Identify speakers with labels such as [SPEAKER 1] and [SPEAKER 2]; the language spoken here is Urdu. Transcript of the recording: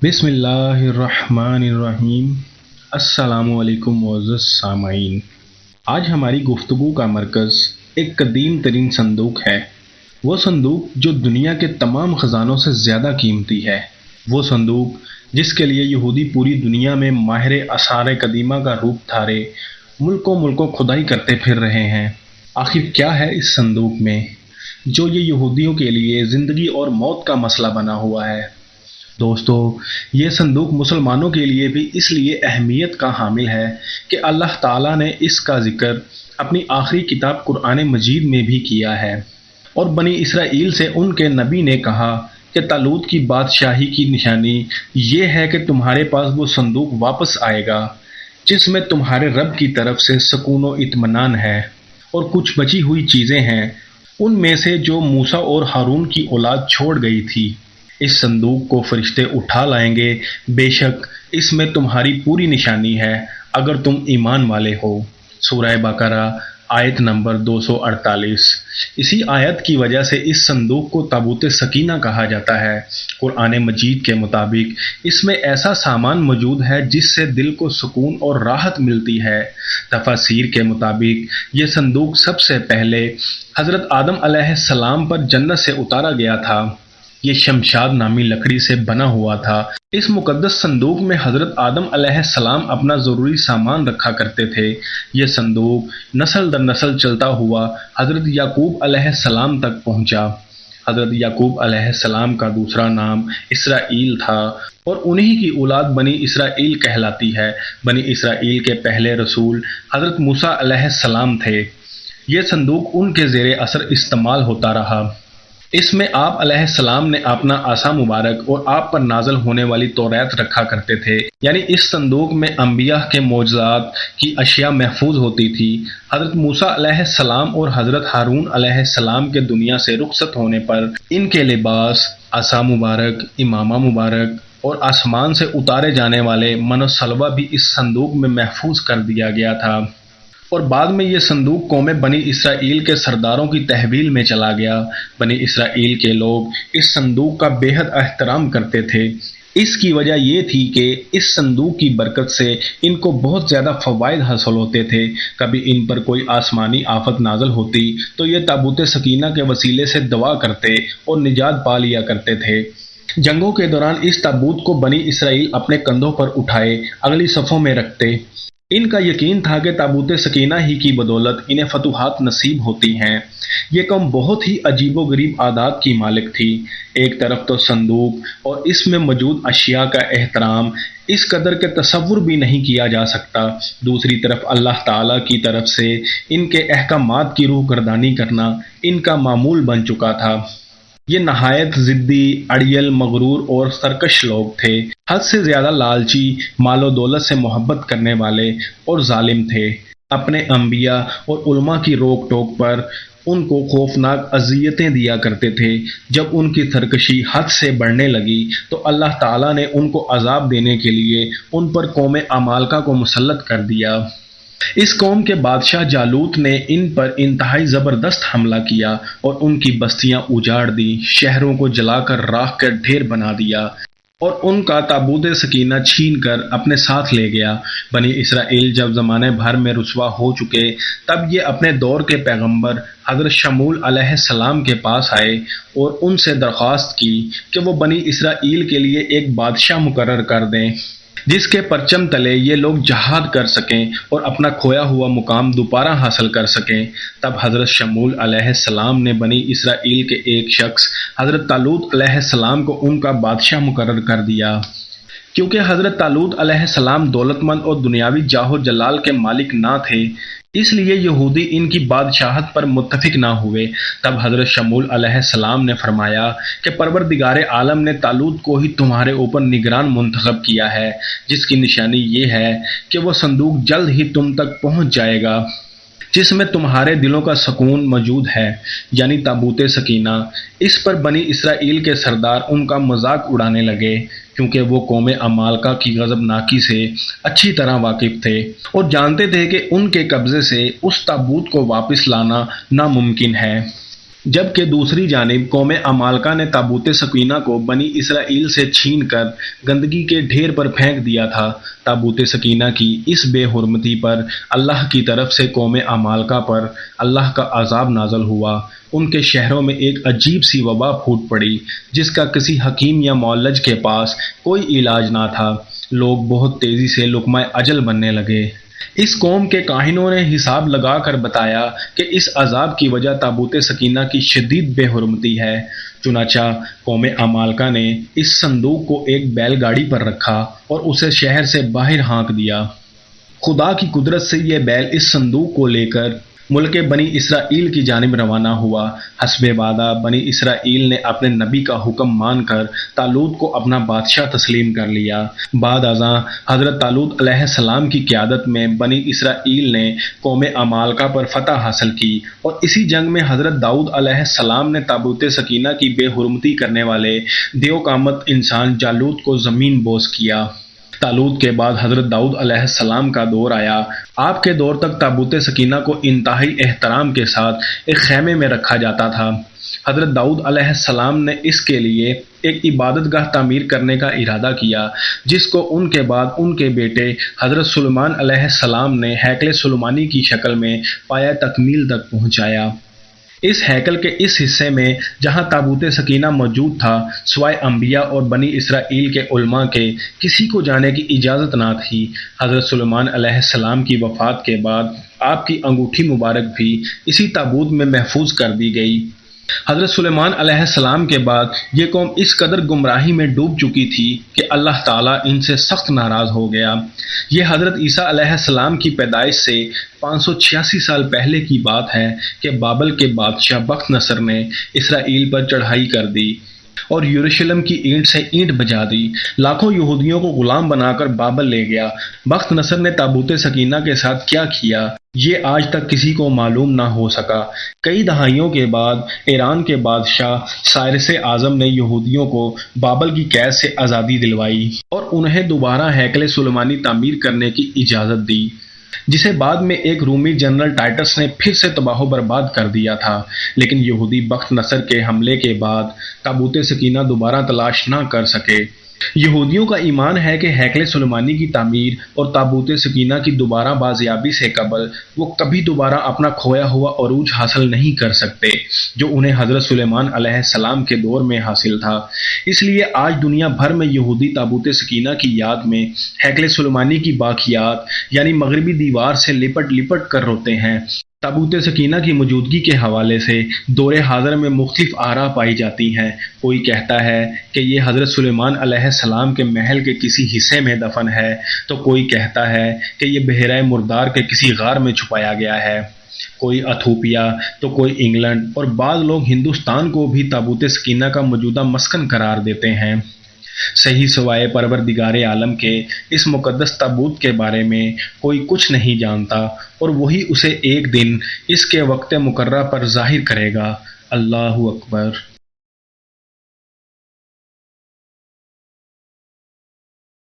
[SPEAKER 1] بسم اللہ الرحمن الرحیم۔ السلام علیکم معزز سامعین۔ آج ہماری گفتگو کا مرکز ایک قدیم ترین صندوق ہے، وہ صندوق جو دنیا کے تمام خزانوں سے زیادہ قیمتی ہے، وہ صندوق جس کے لیے یہودی پوری دنیا میں ماہر آثار قدیمہ کا روپ دھارے ملکوں کھدائی کرتے پھر رہے ہیں۔ آخر کیا ہے اس صندوق میں جو یہ یہودیوں کے لیے زندگی اور موت کا مسئلہ بنا ہوا ہے؟ دوستو، یہ صندوق مسلمانوں کے لیے بھی اس لیے اہمیت کا حامل ہے کہ اللہ تعالیٰ نے اس کا ذکر اپنی آخری کتاب قرآن مجید میں بھی کیا ہے، اور بنی اسرائیل سے ان کے نبی نے کہا کہ طالوت کی بادشاہی کی نشانی یہ ہے کہ تمہارے پاس وہ صندوق واپس آئے گا جس میں تمہارے رب کی طرف سے سکون و اطمینان ہے، اور کچھ بچی ہوئی چیزیں ہیں ان میں سے جو موسیٰ اور ہارون کی اولاد چھوڑ گئی تھی۔ اس صندوق کو فرشتے اٹھا لائیں گے، بے شک اس میں تمہاری پوری نشانی ہے اگر تم ایمان والے ہو۔ سورہ بقرہ آیت نمبر 248۔ اسی آیت کی وجہ سے اس صندوق کو تابوت سکینہ کہا جاتا ہے۔ قرآن مجید کے مطابق اس میں ایسا سامان موجود ہے جس سے دل کو سکون اور راحت ملتی ہے۔ تفاسیر کے مطابق یہ صندوق سب سے پہلے حضرت آدم علیہ السلام پر جنت سے اتارا گیا تھا۔ یہ شمشاد نامی لکڑی سے بنا ہوا تھا۔ اس مقدس صندوق میں حضرت آدم علیہ السلام اپنا ضروری سامان رکھا کرتے تھے۔ یہ صندوق نسل در نسل چلتا ہوا حضرت یعقوب علیہ السلام تک پہنچا۔ حضرت یعقوب علیہ السلام کا دوسرا نام اسرائیل تھا، اور انہی کی اولاد بنی اسرائیل کہلاتی ہے۔ بنی اسرائیل کے پہلے رسول حضرت موسیٰ علیہ السلام تھے۔ یہ صندوق ان کے زیر اثر استعمال ہوتا رہا۔ اس میں آپ علیہ السلام نے اپنا عصا مبارک اور آپ پر نازل ہونے والی توریت رکھا کرتے تھے، یعنی اس صندوق میں انبیاء کے معجزات کی اشیاء محفوظ ہوتی تھی۔ حضرت موسیٰ علیہ السلام اور حضرت ہارون علیہ السلام کے دنیا سے رخصت ہونے پر ان کے لباس، عصا مبارک، امامہ مبارک اور آسمان سے اتارے جانے والے من و سلوہ بھی اس صندوق میں محفوظ کر دیا گیا تھا، اور بعد میں یہ صندوق قوم بنی اسرائیل کے سرداروں کی تحویل میں چلا گیا۔ بنی اسرائیل کے لوگ اس صندوق کا بے حد احترام کرتے تھے۔ اس کی وجہ یہ تھی کہ اس صندوق کی برکت سے ان کو بہت زیادہ فوائد حاصل ہوتے تھے۔ کبھی ان پر کوئی آسمانی آفت نازل ہوتی تو یہ تابوت سکینہ کے وسیلے سے دعا کرتے اور نجات پا لیا کرتے تھے۔ جنگوں کے دوران اس تابوت کو بنی اسرائیل اپنے کندھوں پر اٹھائے اگلی صفوں میں رکھتے۔ ان کا یقین تھا کہ تابوت سکینہ ہی کی بدولت انہیں فتوحات نصیب ہوتی ہیں۔ یہ قوم بہت ہی عجیب و غریب عادات کی مالک تھی۔ ایک طرف تو صندوق اور اس میں موجود اشیاء کا احترام اس قدر کے تصور بھی نہیں کیا جا سکتا، دوسری طرف اللہ تعالیٰ کی طرف سے ان کے احکامات کی روح گردانی کرنا ان کا معمول بن چکا تھا۔ یہ نہایت ضدی، اڑیل، مغرور اور سرکش لوگ تھے، حد سے زیادہ لالچی، مال و دولت سے محبت کرنے والے اور ظالم تھے۔ اپنے انبیاء اور علماء کی روک ٹوک پر ان کو خوفناک اذیتیں دیا کرتے تھے۔ جب ان کی سرکشی حد سے بڑھنے لگی تو اللہ تعالیٰ نے ان کو عذاب دینے کے لیے ان پر قوم عمالقہ کو مسلط کر دیا۔ اس قوم کے بادشاہ جالوت نے ان پر انتہائی زبردست حملہ کیا اور ان کی بستیاں اجاڑ دی، شہروں کو جلا کر راکھ کا ڈھیر بنا دیا، اور ان کا تابوت سکینہ چھین کر اپنے ساتھ لے گیا۔ بنی اسرائیل جب زمانے بھر میں رسوا ہو چکے تب یہ اپنے دور کے پیغمبر حضرت شموئیل علیہ السلام کے پاس آئے اور ان سے درخواست کی کہ وہ بنی اسرائیل کے لیے ایک بادشاہ مقرر کر دیں جس کے پرچم تلے یہ لوگ جہاد کر سکیں اور اپنا کھویا ہوا مقام دوبارہ حاصل کر سکیں۔ تب حضرت شموئیل علیہ السلام نے بنی اسرائیل کے ایک شخص حضرت طالوت علیہ السلام کو ان کا بادشاہ مقرر کر دیا۔ کیونکہ حضرت طالوت علیہ السلام دولت مند اور دنیاوی جاہ و جلال کے مالک نہ تھے، اس لیے یہودی ان کی بادشاہت پر متفق نہ ہوئے۔ تب حضرت شموئیل علیہ السلام نے فرمایا کہ پروردگار عالم نے طالوت کو ہی تمہارے اوپر نگران منتخب کیا ہے، جس کی نشانی یہ ہے کہ وہ صندوق جلد ہی تم تک پہنچ جائے گا جس میں تمہارے دلوں کا سکون موجود ہے، یعنی تابوت سکینہ۔ اس پر بنی اسرائیل کے سردار ان کا مذاق اڑانے لگے، کیونکہ وہ قوم عمالقہ کی غضبناکی سے اچھی طرح واقف تھے اور جانتے تھے کہ ان کے قبضے سے اس تابوت کو واپس لانا ناممکن ہے۔ جبکہ دوسری جانب قوم عمالقہ نے تابوت سکینہ کو بنی اسرائیل سے چھین کر گندگی کے ڈھیر پر پھینک دیا تھا۔ تابوت سکینہ کی اس بے حرمتی پر اللہ کی طرف سے قوم عمالقہ پر اللہ کا عذاب نازل ہوا۔ ان کے شہروں میں ایک عجیب سی وبا پھوٹ پڑی جس کا کسی حکیم یا معالج کے پاس کوئی علاج نہ تھا۔ لوگ بہت تیزی سے لقمہ اجل بننے لگے۔ اس قوم کے کاہنوں نے حساب لگا کر بتایا کہ اس عذاب کی وجہ تابوت سکینہ کی شدید بے حرمتی ہے۔ چنانچہ قوم عمالقہ نے اس صندوق کو ایک بیل گاڑی پر رکھا اور اسے شہر سے باہر ہانک دیا۔ خدا کی قدرت سے یہ بیل اس صندوق کو لے کر ملک بنی اسرائیل کی جانب روانہ ہوا۔ حسب وعدہ بنی اسرائیل نے اپنے نبی کا حکم مان کر طالوت کو اپنا بادشاہ تسلیم کر لیا۔ بعد ازاں حضرت طالوت علیہ السلام کی قیادت میں بنی اسرائیل نے قوم عمالقہ پر فتح حاصل کی، اور اسی جنگ میں حضرت داؤد علیہ السلام نے تابوت سکینہ کی بے حرمتی کرنے والے دیو قامت انسان جالوت کو زمین بوس کیا۔ طالوت کے بعد حضرت داؤد علیہ السلام کا دور آیا۔ آپ کے دور تک تابوت سکینہ کو انتہائی احترام کے ساتھ ایک خیمے میں رکھا جاتا تھا۔ حضرت داؤد علیہ السلام نے اس کے لیے ایک عبادت گاہ تعمیر کرنے کا ارادہ کیا، جس کو ان کے بعد ان کے بیٹے حضرت سلیمان علیہ السلام نے ہیکل سلیمانی کی شکل میں پایہ تکمیل تک پہنچایا۔ اس ہیکل کے اس حصے میں جہاں تابوت سکینہ موجود تھا، سوائے انبیاء اور بنی اسرائیل کے علماء کے کسی کو جانے کی اجازت نہ تھی۔ حضرت سلیمان علیہ السلام کی وفات کے بعد آپ کی انگوٹھی مبارک بھی اسی تابوت میں محفوظ کر دی گئی۔ حضرت سلیمان علیہ السلام کے بعد یہ قوم اس قدر گمراہی میں ڈوب چکی تھی کہ اللہ تعالیٰ ان سے سخت ناراض ہو گیا۔ یہ حضرت عیسیٰ علیہ السلام کی پیدائش سے 586 سال پہلے کی بات ہے کہ بابل کے بادشاہ بخت نصر نے اسرائیل پر چڑھائی کر دی اور یروشلم کی اینٹ سے اینٹ بجا دی۔ لاکھوں یہودیوں کو غلام بنا کر بابل لے گیا۔ بخت نصر نے تابوت سکینہ کے ساتھ کیا کیا، یہ آج تک کسی کو معلوم نہ ہو سکا۔ کئی دہائیوں کے بعد ایران کے بادشاہ سائرس اعظم نے یہودیوں کو بابل کی قید سے آزادی دلوائی اور انہیں دوبارہ ہیکل سلیمانی تعمیر کرنے کی اجازت دی، جسے بعد میں ایک رومی جنرل ٹائٹس نے پھر سے تباہ و برباد کر دیا تھا۔ لیکن یہودی بخت نصر کے حملے کے بعد تابوت سکینہ دوبارہ تلاش نہ کر سکے۔ یہودیوں کا ایمان ہے کہ ہیکل سلیمانی کی تعمیر اور تابوت سکینہ کی دوبارہ بازیابی سے قبل وہ کبھی دوبارہ اپنا کھویا ہوا عروج حاصل نہیں کر سکتے جو انہیں حضرت سلیمان علیہ السلام کے دور میں حاصل تھا۔ اس لیے آج دنیا بھر میں یہودی تابوت سکینہ کی یاد میں ہیکل سلیمانی کی باقیات یعنی مغربی دیوار سے لپٹ لپٹ کر روتے ہیں۔ تابوت سکینہ کی موجودگی کے حوالے سے دور حاضر میں مختلف آراء پائی جاتی ہیں۔ کوئی کہتا ہے کہ یہ حضرت سلیمان علیہ السلام کے محل کے کسی حصے میں دفن ہے، تو کوئی کہتا ہے کہ یہ بحیرہ مردار کے کسی غار میں چھپایا گیا ہے۔ کوئی ایتھوپیا تو کوئی انگلینڈ اور بعض لوگ ہندوستان کو بھی تابوت سکینہ کا موجودہ مسکن قرار دیتے ہیں۔ صحیح سوائے پروردگار عالم کے اس مقدس تابوت کے بارے میں کوئی کچھ نہیں جانتا، اور وہی اسے ایک دن اس کے وقت مقررہ پر ظاہر کرے گا۔ اللہ اکبر۔